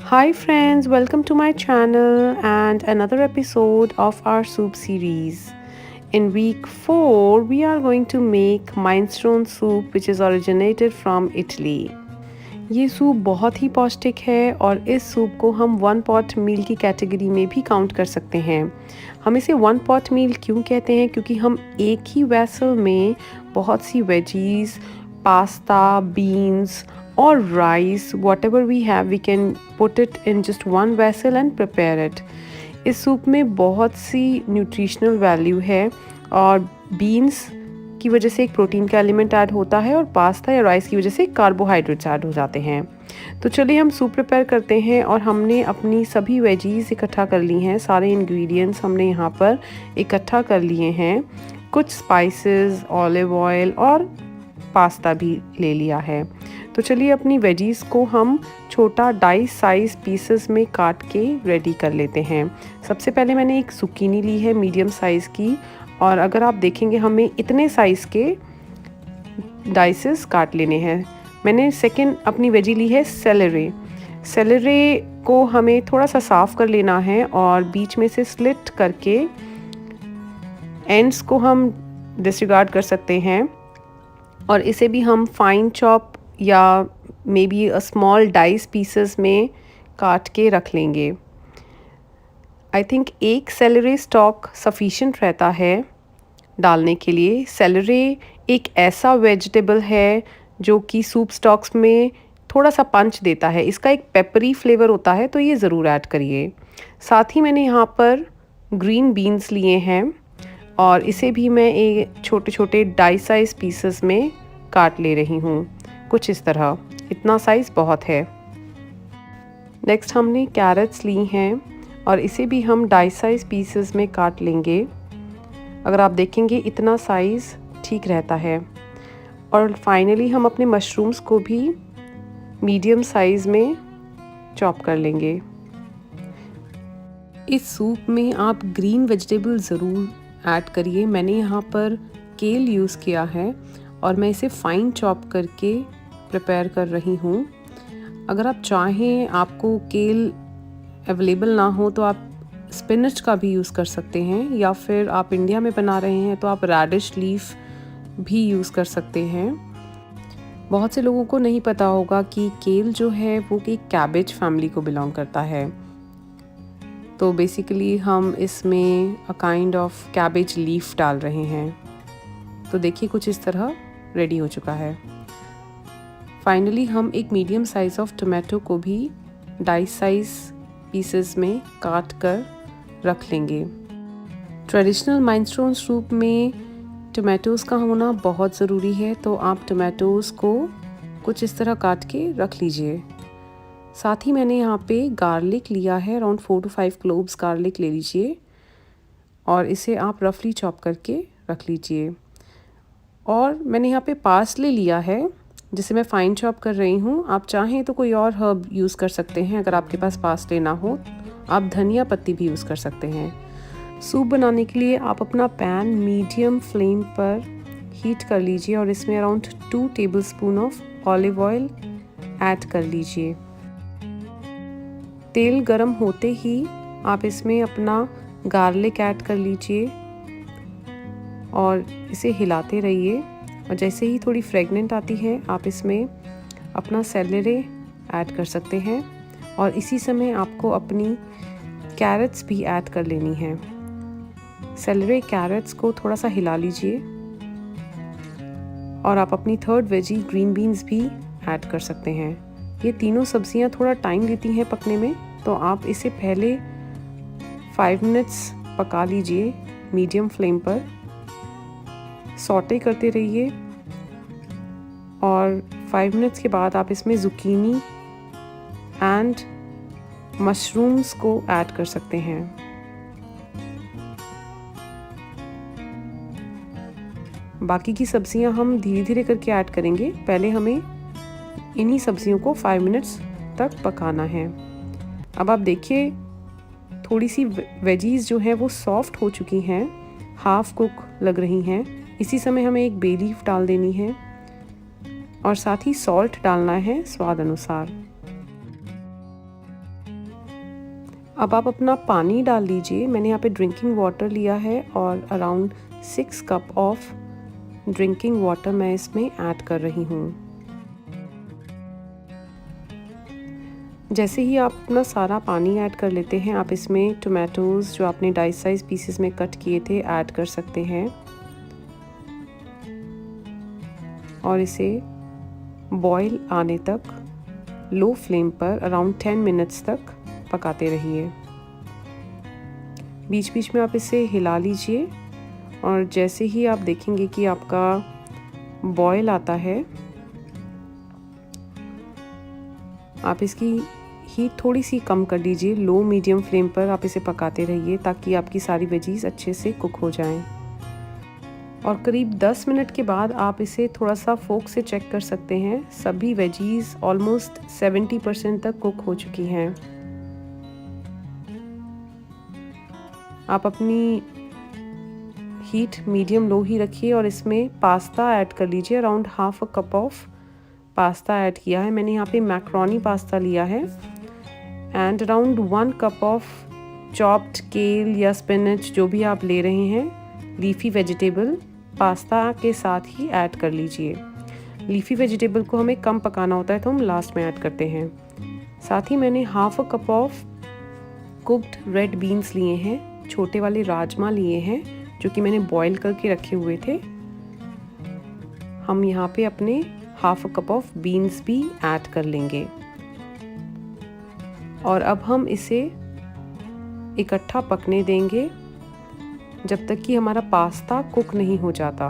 Hi, friends, welcome to my channel and another episode of our soup series. In week 4, we are going to make minestrone soup, which is originated from Italy. ये soup बहुत ही पौष्टिक है और इस soup को हम one pot meal की category में भी काउंट कर सकते हैं। हम इसे वन पॉट मील क्यों कहते हैं? क्योंकि हम एक ही वेसल में बहुत सी वेजीज, पास्ता, बीन्स और rice, whatever we have, we can put it in just one vessel and prepare it. इस सूप में बहुत सी न्यूट्रिशनल वैल्यू है और बीन्स की वजह से एक प्रोटीन का एलिमेंट ऐड होता है और पास्ता या राइस की वजह से कार्बोहाइड्रेट्स ऐड हो जाते हैं। तो चलिए हम सूप प्रिपेयर करते हैं और हमने अपनी सभी वेजीज इकट्ठा कर ली हैं। सारे इंग्रेडिएंट्स हमने यहाँ पर इकट्ठा कर लिए हैं। कुछ स्पाइसेस, ऑलिव ऑयल और पास्ता भी ले लिया है। तो चलिए अपनी वेजीज को हम छोटा डाइस साइज पीसेस में काट के रेडी कर लेते हैं। सबसे पहले मैंने एक zucchini ली है मीडियम साइज़ की, और अगर आप देखेंगे हमें इतने साइज़ के डाइसेस काट लेने हैं। मैंने सेकंड अपनी वेजी ली है सेलेरी। सेलेरी को हमें थोड़ा सा साफ़ कर लेना है और बीच में से स्लिट करके एंड्स को हम डिसरिगार्ड कर सकते हैं और इसे भी हम फाइन चॉप या may be a small dice pieces में काट के रख लेंगे। आई थिंक एक सेलेरी स्टॉक सफिशिएंट रहता है डालने के लिए। सेलेरी एक ऐसा वेजिटेबल है जो कि सूप स्टॉक्स में थोड़ा सा पंच देता है। इसका एक पेपरी फ्लेवर होता है, तो ये ज़रूर ऐड करिए। साथ ही मैंने यहाँ पर ग्रीन बीन्स लिए हैं और इसे भी मैं एक छोटे छोटे डाइस साइज पीसेस में काट ले रही हूँ, कुछ इस तरह। इतना साइज़ बहुत है। नेक्स्ट हमने कैरेट्स ली हैं और इसे भी हम डाइस साइज पीसेस में काट लेंगे। अगर आप देखेंगे इतना साइज़ ठीक रहता है। और फाइनली हम अपने मशरूम्स को भी मीडियम साइज़ में चॉप कर लेंगे। इस सूप में आप ग्रीन वेजिटेबल ज़रूर ऐड करिए। मैंने यहाँ पर केल यूज़ किया है और मैं इसे फाइन चॉप करके प्रिपेयर कर रही हूँ। अगर आप चाहें, आपको केल अवेलेबल ना हो तो आप स्पिनच का भी यूज़ कर सकते हैं, या फिर आप इंडिया में बना रहे हैं तो आप रेडिश लीफ भी यूज़ कर सकते हैं। बहुत से लोगों को नहीं पता होगा कि केल जो है वो एक कैबेज फैमिली को बिलोंग करता है। तो बेसिकली हम इसमें a kind of cabbage leaf डाल रहे हैं। तो देखिए कुछ इस तरह रेडी हो चुका है। फाइनली हम एक मीडियम साइज़ ऑफ टोमेटो को भी डाइस साइज पीसेस में काट कर रख लेंगे। ट्रेडिशनल माइनेस्ट्रोन सूप में टोमेटोज़ का होना बहुत ज़रूरी है, तो आप टोमेटोज़ को कुछ इस तरह काट के रख लीजिए। साथ ही मैंने यहाँ पे गार्लिक लिया है, अराउंड 4 to 5 क्लोव्स गार्लिक ले लीजिए और इसे आप रफली चॉप करके रख लीजिए। और मैंने यहाँ पे पार्सले लिया है जिसे मैं फ़ाइन चॉप कर रही हूँ। आप चाहें तो कोई और हर्ब यूज़ कर सकते हैं। अगर आपके पास पार्सले ना हो, आप धनिया पत्ती भी यूज़ कर सकते हैं। सूप बनाने के लिए आप अपना पैन मीडियम फ्लेम पर हीट कर लीजिए और इसमें around 2 tablespoon of olive oil add कर लीजिए। तेल गरम होते ही आप इसमें अपना गार्लिक ऐड कर लीजिए और इसे हिलाते रहिए। और जैसे ही थोड़ी फ्रेगनेंट आती है, आप इसमें अपना सेलेरी ऐड कर सकते हैं और इसी समय आपको अपनी कैरेट्स भी ऐड कर लेनी है। सेलेरी कैरेट्स को थोड़ा सा हिला लीजिए और आप अपनी थर्ड वेजी ग्रीन बीन्स भी ऐड कर सकते हैं। ये तीनों सब्जियां थोड़ा टाइम लेती हैं पकने में, तो आप इसे पहले 5 मिनट्स पका लीजिए मीडियम फ्लेम पर। सॉटे करते रहिए और 5 मिनट्स के बाद आप इसमें zucchini एंड मशरूम्स को ऐड कर सकते हैं। बाकी की सब्जियां हम धीरे धीरे करके ऐड करेंगे। पहले हमें इन्हीं सब्जियों को 5 मिनट्स तक पकाना है। अब आप देखिए थोड़ी सी वेजीज जो है वो सॉफ्ट हो चुकी हैं, हाफ कुक लग रही हैं। इसी समय हमें एक बे लीफ डाल देनी है और साथ ही सॉल्ट डालना है स्वाद अनुसार। अब आप अपना पानी डाल लीजिए। मैंने यहाँ पे ड्रिंकिंग वाटर लिया है और around 6 cup of drinking water मैं इसमें ऐड कर रही हूँ। जैसे ही आप अपना सारा पानी ऐड कर लेते हैं, आप इसमें टोमेटोज़ जो आपने डाइस साइज पीसेस में कट किए थे ऐड कर सकते हैं और इसे बॉईल आने तक लो फ्लेम पर अराउंड 10 मिनट्स तक पकाते रहिए। बीच बीच में आप इसे हिला लीजिए और जैसे ही आप देखेंगे कि आपका बॉईल आता है, आप इसकी हीट थोड़ी सी कम कर दीजिए। लो मीडियम फ्लेम पर आप इसे पकाते रहिए ताकि आपकी सारी वेजीज अच्छे से कुक हो जाएं। और करीब 10 मिनट के बाद आप इसे थोड़ा सा फोक से चेक कर सकते हैं। सभी वेजीज ऑलमोस्ट 70% तक कुक हो चुकी हैं। आप अपनी हीट मीडियम लो ही रखिए और इसमें पास्ता ऐड कर लीजिए। Around half a cup of pasta add किया है मैंने। यहाँ पे मैक्रोनी पास्ता लिया है and around 1 cup of chopped केल या स्पिनच, जो भी आप ले रहे हैं, लीफी वेजिटेबल पास्ता के साथ ही ऐड कर लीजिए। लीफी वेजिटेबल को हमें कम पकाना होता है तो हम लास्ट में ऐड करते हैं। साथ ही मैंने half a cup of cooked red beans लिए हैं, छोटे वाले राजमा लिए हैं जो कि मैंने बॉईल करके रखे हुए थे। हम यहाँ पे अपने half a cup of beans भी ऐड कर लेंगे और अब हम इसे इकट्ठा पकने देंगे जब तक कि हमारा पास्ता कुक नहीं हो जाता।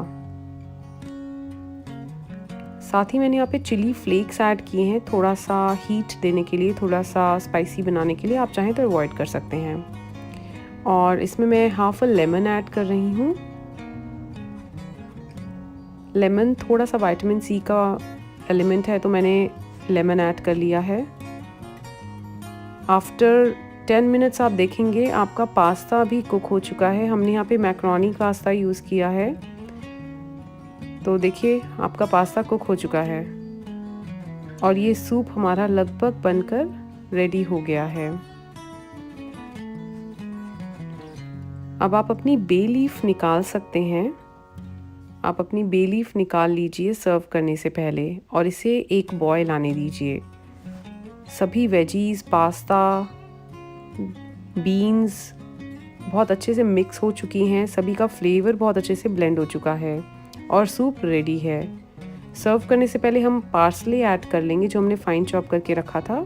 साथ ही मैंने यहाँ पे चिली फ्लेक्स ऐड किए हैं थोड़ा सा हीट देने के लिए, थोड़ा सा स्पाइसी बनाने के लिए। आप चाहें तो अवॉइड कर सकते हैं। और इसमें मैं हाफ अ लेमन ऐड कर रही हूँ। लेमन थोड़ा सा विटामिन सी का एलिमेंट है तो मैंने लेमन ऐड कर लिया है। आफ्टर 10 मिनट्स आप देखेंगे आपका पास्ता भी कुक हो चुका है। हमने यहाँ पे मैक्रोनी पास्ता यूज़ किया है तो देखिए आपका पास्ता कुक हो चुका है और ये सूप हमारा लगभग बनकर रेडी हो गया है। अब आप अपनी बे लीफ निकाल सकते हैं। आप अपनी बे लीफ निकाल लीजिए सर्व करने से पहले और इसे एक बॉयल आने दीजिए। सभी वेजीज, पास्ता, बीन्स बहुत अच्छे से मिक्स हो चुकी हैं। सभी का फ्लेवर बहुत अच्छे से ब्लेंड हो चुका है और सूप रेडी है। सर्व करने से पहले हम पार्सले ऐड कर लेंगे जो हमने फाइन चॉप करके रखा था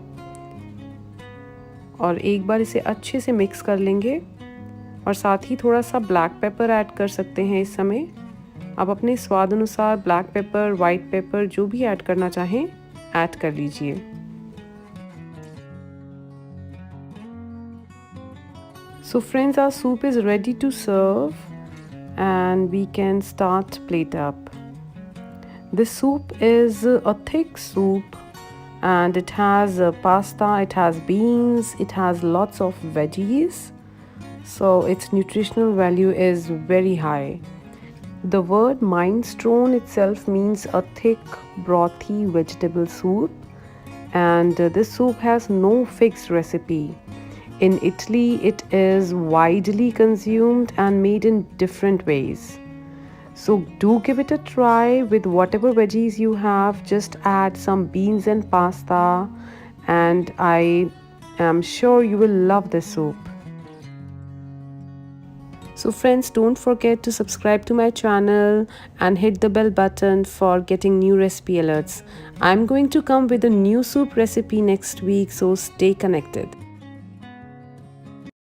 और एक बार इसे अच्छे से मिक्स कर लेंगे। और साथ ही थोड़ा सा ब्लैक पेपर ऐड कर सकते हैं इस समय। आप अपने स्वाद अनुसार ब्लैक पेपर, वाइट पेपर जो भी ऐड करना चाहें ऐड कर लीजिए। So friends, our soup is ready to serve and we can start plate up. This soup is a thick soup and it has pasta, it has beans, it has lots of veggies. So its nutritional value is very high. The word minestrone itself means a thick, brothy vegetable soup, and this soup has no fixed recipe. In Italy, it is widely consumed and made in different ways. So do give it a try with whatever veggies you have. Just add some beans and pasta, and I am sure you will love this soup. So friends, don't forget to subscribe to my channel and hit the bell button for getting new recipe alerts. I'm going to come with a new soup recipe next week, so stay connected.